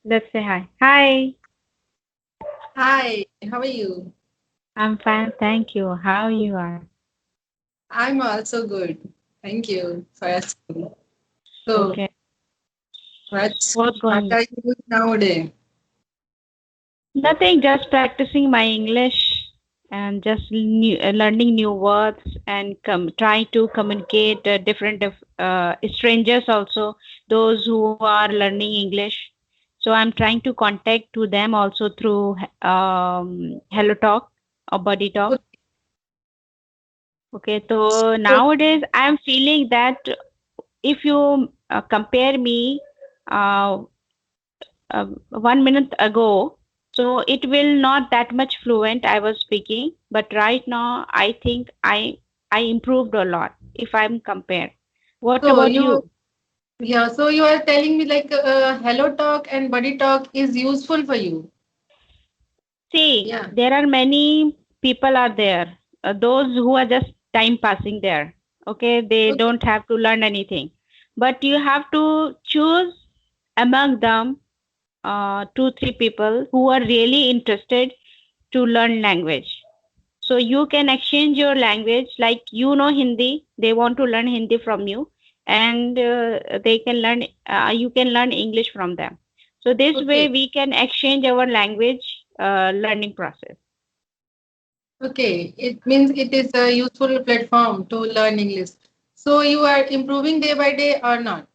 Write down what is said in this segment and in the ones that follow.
Let's say hi. Hi, Hi, how are you? I'm fine, thank you. How you are? I'm also good. Thank you for asking. So, Okay. what What's what going? are you doing nowadays? Nothing, just practicing my English and just learning new words and trying to communicate different strangers also, those who are learning English. So I'm trying to contact to them also through Hello Talk or Buddy Talk. Okay, so So, nowadays I'm feeling that if you compare me uh, 1 minute ago, so it will not that much fluent I was speaking, but right now I think I improved a lot if I'm compared. What so about you, you? yeah, so you are telling me like Hello Talk and Buddy Talk is useful for you. See, Yeah. there are many people are there, those who are just time passing there. Okay, they Okay. don't have to learn anything, but you have to choose among them two, three people who are really interested to learn language. So you can exchange your language, like you know Hindi, they want to learn Hindi from you, and they can learn. You can learn English from them. So this way Okay. we can exchange our language learning process. Okay. It means it is a useful platform to learn English. So you are improving day by day or not?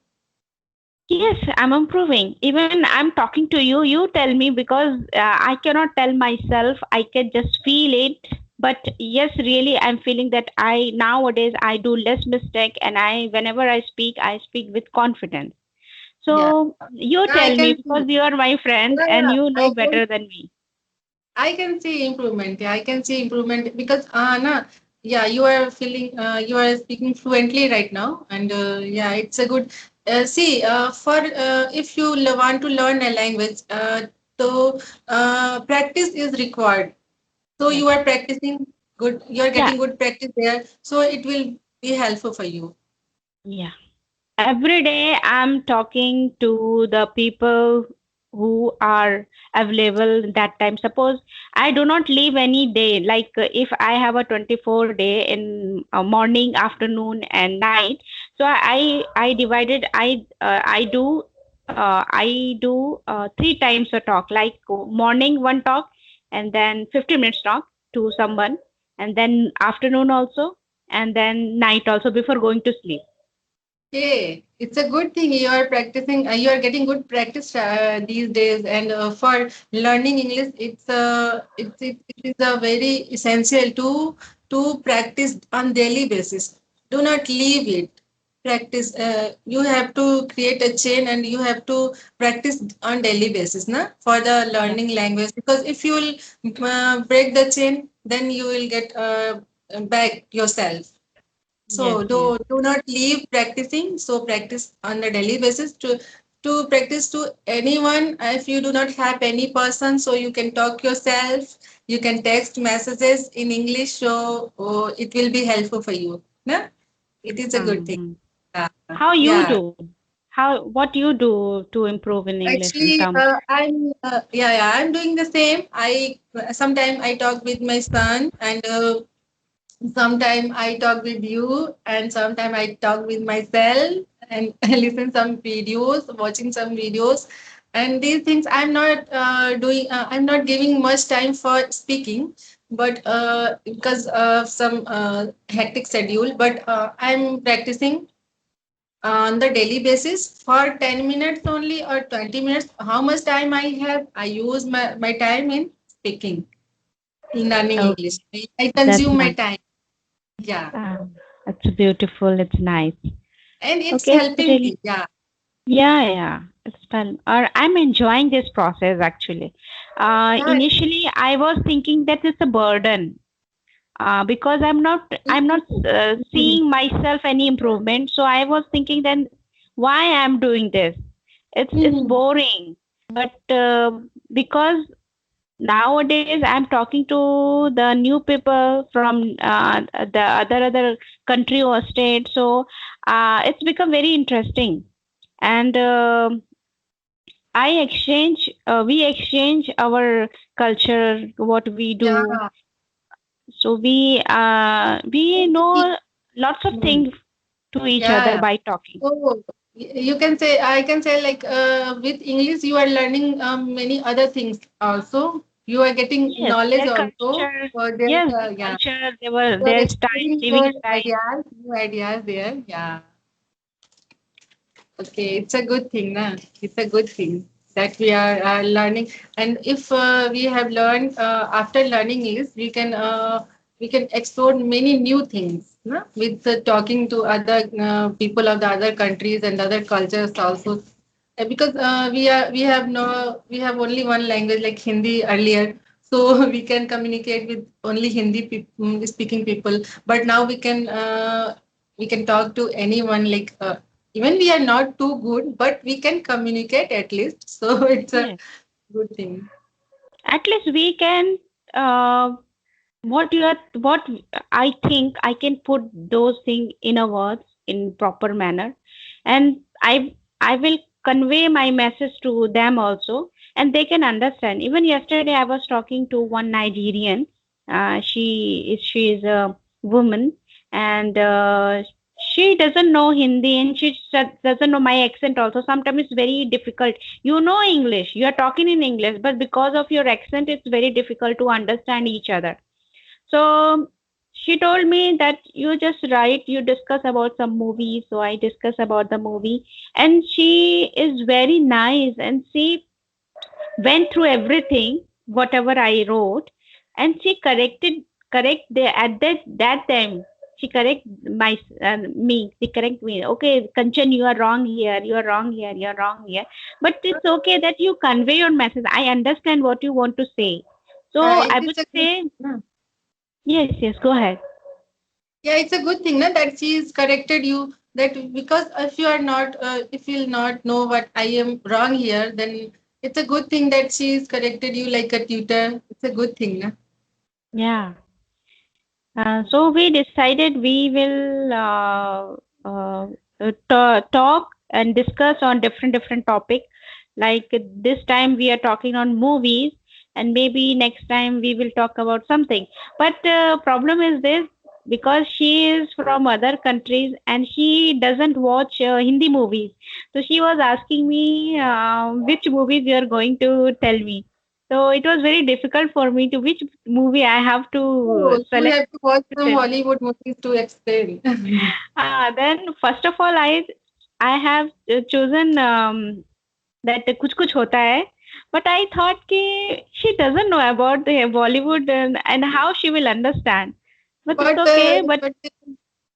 Yes, I'm improving. Even I'm talking to you. You tell me because I cannot tell myself. I can just feel it. But yes, really, I'm feeling that I nowadays I do less mistake, and I whenever I speak with confidence. Yeah. So you I tell me can see. because you are my friend Yeah, and yeah. you know better than me. I can see improvement. Yeah, I can see improvement because na, yeah, you are speaking fluently right now, and yeah, it's a good. See, for if you want to learn a language, so practice is required. So Yes. you are practicing good. You are Yeah. getting good practice there, so it will be helpful for you. Yeah. Every day I'm talking to the people who are available that time. Suppose I do not leave any day, like if I have a 24 day in morning, afternoon, and night. So I divided. I do three times a talk, like morning one talk, and then 50 minutes talk to someone, and then afternoon also, and then night also before going to sleep. Okay, it's a good thing you are practicing. You are getting good practice these days, and for learning English, it is a very essential to practice on daily basis. Do not leave it. Practice. You have to create a chain, and you have to practice on daily basis, na, for the Yeah. learning language. Because if you will break the chain, then you will get back yourself. Yes, So yes. do not leave practicing. So practice on a daily basis to practice to anyone. If you do not have any person, so you can talk yourself. You can text messages in English. So it will be helpful for you. No? It is a good thing. Mhm. Uh, How you yeah. do? What you do to improve in English in Actually, terms? I'm doing the same. I sometimes I talk with my son and. Sometime I talk with you, and sometime I talk with myself and listen some videos, watching some videos, and these things I'm not doing. I'm not giving much time for speaking, but because of some hectic schedule. But I'm practicing on the daily basis for 10 minutes only or 20 minutes. How much time I have? I use my time in speaking, in learning English. Okay, I that's consume my nice. time. Yeah. It's beautiful. It's nice. And it's Okay, it's helping really me. Yeah. yeah, yeah. It's fun. Or I'm enjoying this process actually. Yeah. Initially, I was thinking that it's a burden because I'm not seeing myself any improvement. So I was thinking then why I'm doing this. It's Mhm. boring. But because nowadays I'm talking to the new people from the other country or state, so it's become very interesting. And we exchange our culture, what we do. Yeah. So we know lots of Hmm. things to each other Yeah. by talking. Oh, you can say, I can say, like, with English, you are learning many other things also. You are getting Yes, knowledge their also. culture. For their, Yes, their yeah, culture, you are their style, exploring living your style. new ideas there. Yeah. Okay, it's a good thing, na? It's a good thing that we are learning. And if we have learned after learning is we can explore many new things, na? With talking to other people of the other countries and other cultures also. Because we have only one language like Hindi earlier, so we can communicate with only Hindi speaking people. But now we can talk to anyone, like. Even we are not too good, but we can communicate at least. So it's a Yes. good thing. At least we can uh, what I think I can put those things in a words in proper manner, and I will convey my message to them also, and they can understand. Even yesterday, I was talking to one Nigerian. She is a woman, and she doesn't know Hindi, and she doesn't know my accent also. Sometimes it's very difficult. You know English, you are talking in English, but because of your accent, it's very difficult to understand each other. So she told me that you just write, you discuss about some movie. So I discuss about the movie, and she is very nice, and she went through everything, whatever I wrote, and she correct the at that time. She correct me. She correct me. Okay, Kanchan, you are wrong here. You are wrong here. You are wrong here. But it's okay that you convey your message. I understand what you want to say. So I It would is a good. say yes, yes. Go ahead. Yeah, it's a good thing, na, that she is corrected you. That because if you are not, if you'll not know what I am wrong here, then it's a good thing that she is corrected you like a tutor. It's a good thing, na. Yeah. So we decided we will talk and discuss on different topic. Like this time we are talking on movies, and maybe next time we will talk about something. But problem is this, because she is from other countries and she doesn't watch Hindi movies. So she was asking me which movies you are going to tell me. So it was very difficult for me to which movie I have to Oh, you select have to watch to some tell. Hollywood movies to explain. Then first of all, I have chosen that कुछ कुछ होता है, but I thought कि she doesn't know about the Bollywood, and how she will understand. But it's But okay.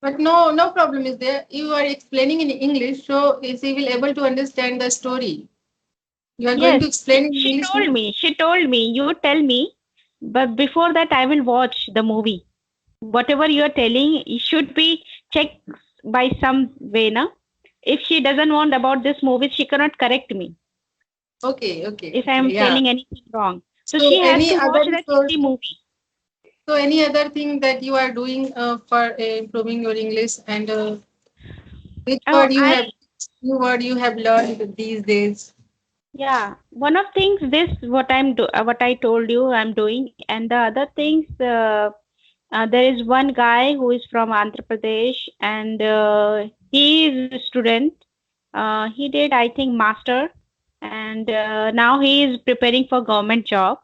But no problem is there. You are explaining in English, so is he will able to understand the story. You are going yes, to explain in English, no? she told me, you tell me, but before that I will watch the movie. Whatever you are telling, it should be checked by some way, na? If she doesn't want about this movie, she cannot correct me if I Okay. am Yeah. telling anything wrong. So So she has any to watch other that so, Hindi movie. so any other thing that you are doing for improving your English, and which Oh, word you have new word you have learned these days? yeah, one of things this what I told you I'm doing, and the other things there is one guy who is from Andhra Pradesh, and he is a student. He did, I think, master, and now he is preparing for government job,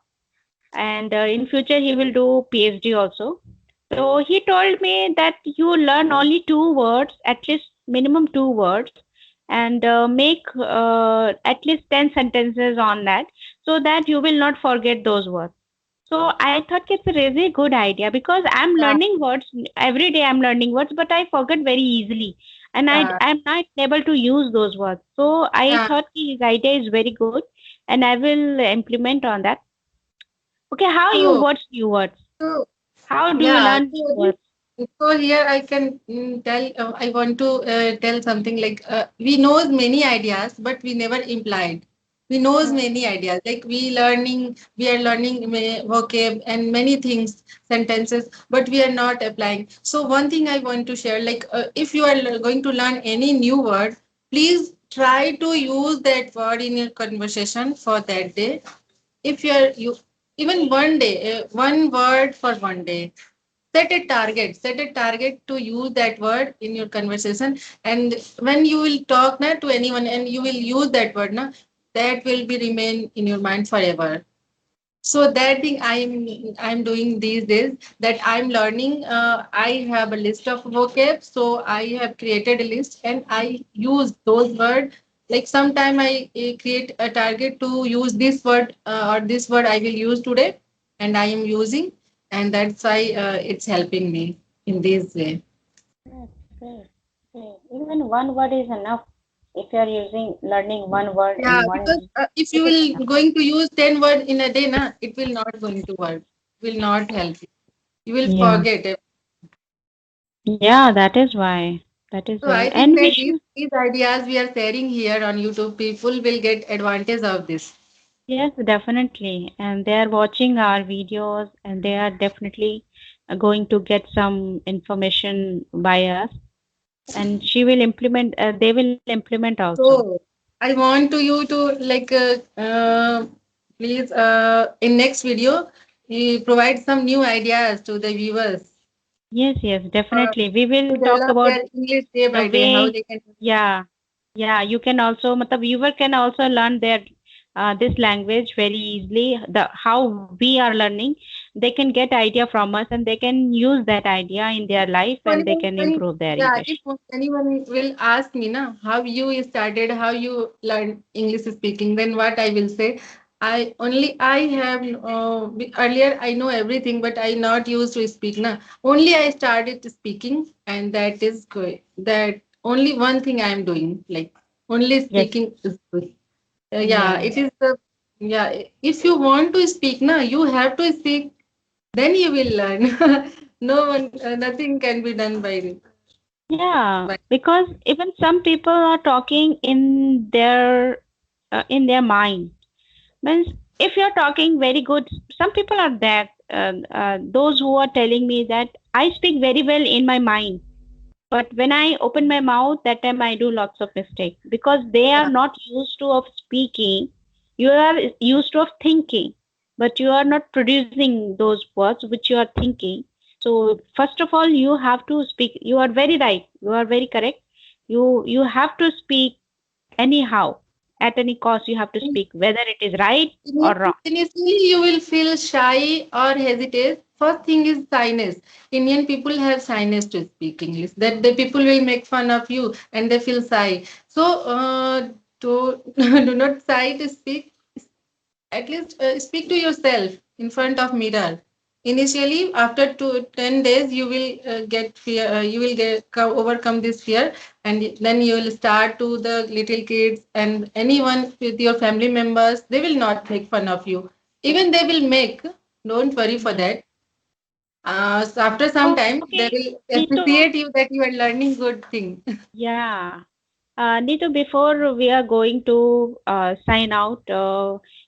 and in future he will do PhD also. So he told me that you learn only two words, at least minimum two words, and make at least 10 sentences on that, so that you will not forget those words. So I thought it's a really good idea, because I'm Yeah, learning words every day. I'm learning words, but I forget very easily, and yeah, I'm not able to use those words. So I yeah. thought his idea is very good, and I will implement on that. Okay, how you So watch new words? so How do you yeah. learn new words? So here I can tell. I want to tell something like we knows many ideas, but we never implied. We knows Hmm. many ideas. Like we are learning vocab and many things, sentences, but we are not applying. So one thing I want to share, like if you are going to learn any new word, please try to use that word in your conversation for that day. If you even one day, one word for one day, set a target to use that word in your conversation. And when you will talk na, to anyone and you will use that word na, that will be remain in your mind forever. So that thing I'm doing these days, that I'm learning. I have a list of vocab, so I have created a list and I use those words. Like sometime I create a target to use this word, or this word I will use today, and I am using, and that's why it's helping me in this way. Great, great, great. Even one word is enough. If you are using learning one word Yeah, in one because day, if you it is will enough. going to use 10 words in a day, na, it will not going to work. Will not help you. You will Yeah. forget. Yeah, that is why. That is So why. I think And we that should, these ideas we are sharing here on YouTube, people will get advantage of this. yes, definitely. And they are watching our videos and they are definitely going to get some information by us. And she will implement, they will implement also. So I want to you to like please in next video you provide some new ideas to the viewers Yes, yes, uh, definitely. We will to talk develop about their English day the by day, how way, they can. yeah, yeah, you can also, matlab, viewer can also learn their this language very easily. The how we are learning, they can get idea from us and they can use that idea in their life So and they can improve their yeah, if English. anyone will ask me na how you started, how you learned English speaking, then what I will say, I have earlier I know everything, but I not used to speak na. Only I started speaking, and that is good. That only one thing I am doing, like only Yes, speaking is good. Yeah, yeah, it is the yeah. If you want to speak na, you have to speak, then you will learn. No one, nothing can be done yeah. by. Because even some people are talking in their mind. Means if you're talking very good, some people are there, those who are telling me that I speak very well in my mind, but when I open my mouth, that time I do lots of mistakes because they are Yeah. not used to of speaking. You are used to of thinking, but you are not producing those words which you are thinking. So first of all, you have to speak. You are very right. You are very correct. You have to speak anyhow. At any cost, you have to speak, whether it is right or wrong. Initially, you will feel shy or hesitate. First thing is shyness. Indian people have shyness to speak English. That the people will make fun of you and they feel shy. So, to do not shy to speak. At least speak to yourself in front of mirror. Initially, after 10 days, you will get fear. You will overcome this fear, and then you will start to the little kids and anyone with your family members. They will not make fun of you. Even they will make. Don't worry for Yeah. that. So after some time, they Okay, will Neetu. appreciate you that you are learning good thing. Yeah. Neetu, before we are going to sign out,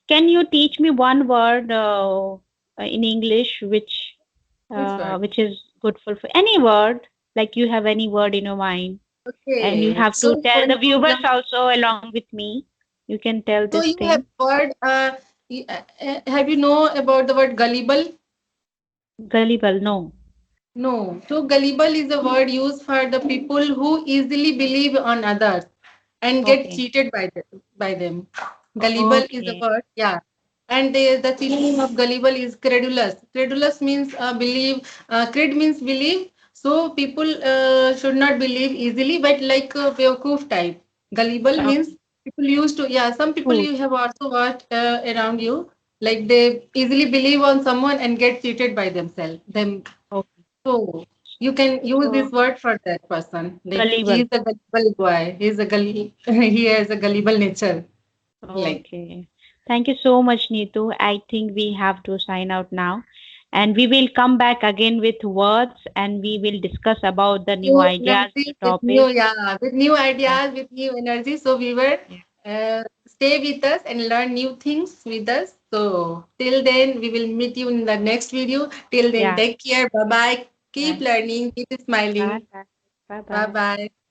can you teach me one word in English Which word? which is good for any word, like you have any word in your mind, and you Okay. have So to you tell the want to viewers learn. also along with me. You can tell So this you have thing. word. Have you know about the word gullible? Gullible, no. No. So gullible is a word used for the people who easily believe on others and get Okay. cheated by them. Gullible is a Okay. word, yeah. And the synonym of gullible is credulous. Credulous means believe. Cred means believe. So people should not believe easily, but like a Beowulf type. Gullible means Okay. people used to. Yeah, some people Cool. you have also watched around you, like they easily believe on someone and get cheated by themselves. Them Okay. so you can use So this word for that person. Like gullible. he's a gullible boy. He's a he has a gullible nature. Like Okay. Thank you so much, Neetu. I think we have to sign out now. And we will come back again with words and we will discuss about the new new ideas, new energy with new, topics. yeah, with new Yeah. ideas, with new energy. So we were Yeah. stay with us and learn new things with us. So till then, we will meet you in the next video. Till then, Yeah. take care. Bye bye. Keep Bye. learning. Keep Bye. smiling. Bye. Bye. Bye Bye. bye.